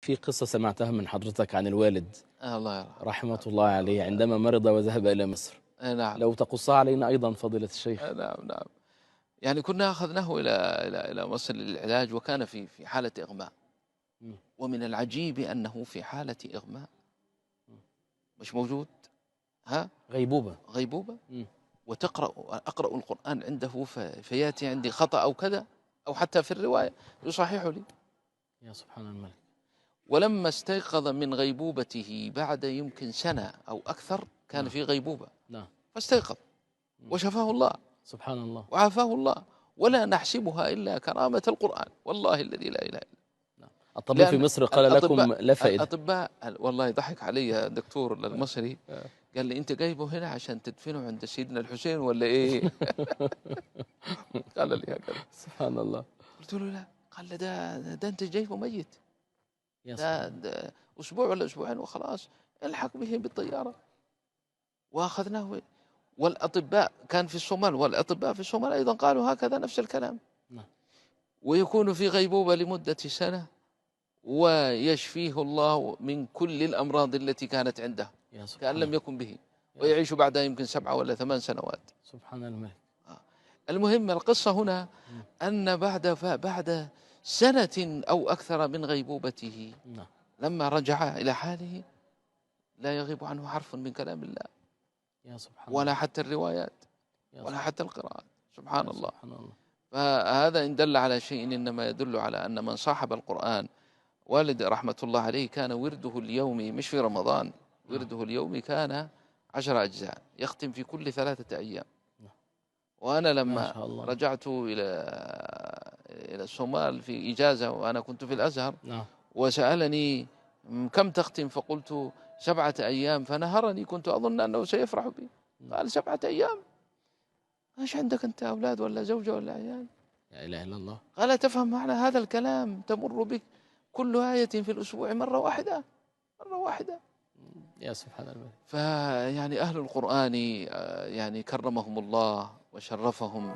في قصة سمعتها من حضرتك عن الوالد الله يرحمه رحمة الله عليه عندما مرض وذهب إلى مصر، نعم لو تقصها علينا أيضا فضيلة الشيخ. نعم نعم. يعني كنا أخذناه إلى مصر للعلاج، وكان في حالة إغماء. مم. ومن العجيب أنه في حالة إغماء مش موجود، ها، غيبوبة. غيبوبة، مم. أقرأ القرآن عنده فيأتي عندي خطأ أو كذا، أو حتى في الرواية يصحح لي. يا سبحان الملك. ولما استيقظ من غيبوبته بعد يمكن سنة أو أكثر، كان نعم في غيبوبة، نعم. فاستيقظ وشفاه الله سبحان الله. وعافاه الله. ولا نحسبها إلا كرامة القرآن، والله الذي لا إله إلا. نعم. الطبيب في لأن مصر قال لكم لا فائدة. الأطباء والله يضحك علي الدكتور المصري، قال لي أنت جايبه هنا عشان تدفنه عند سيدنا الحسين ولا إيه؟ قال لي هكذا. سبحان الله. قلت له لا. قال لي ده أنت جايبه ميت، يا سبحان الله. ده أسبوع ولا أسبوعين وخلاص، الحق به بالطيارة. وأخذناه. والأطباء كان في الصومال، والأطباء في الصومال أيضا قالوا هكذا نفس الكلام. نعم. ويكون في غيبوبة لمدة سنة، ويشفيه الله من كل الأمراض التي كانت عنده يا كأن سبحان لم الله. يكن به، ويعيش بعدها يمكن 7 ولا 8 سنوات. سبحان الملك. المهم القصة هنا مم. أن بعد سنة أو أكثر من غيبوبته، نعم. لما رجع إلى حاله لا يغيب عنه حرف من كلام الله، يا سبحان ولا الله. حتى الروايات، يا ولا سبحان حتى القراءات. سبحان يا الله. سبحان الله. فهذا إن دل على شيء إنما يدل على أن من صاحب القرآن، والد رحمة الله عليه كان ورده اليومي مش في رمضان، ورده اليومي كان 10 أجزاء يختم في كل 3 أيام. وأنا ما لما شاء الله. رجعت إلى الصومال في إجازة وأنا كنت في الأزهر، نعم. وسألني كم تختم، فقلت 7 أيام، فنهرني، كنت أظن أنه سيفرح بي. قال 7 أيام؟ ايش عندك أنت أولاد ولا زوجة ولا عيال؟ لا إله إلا الله. قال تفهم معنى هذا الكلام، تمر بك كل آية في الأسبوع مرة واحدة، مرة واحدة. يا سبحان الله. فيعني أهل القرآن يعني كرمهم الله وشرفهم.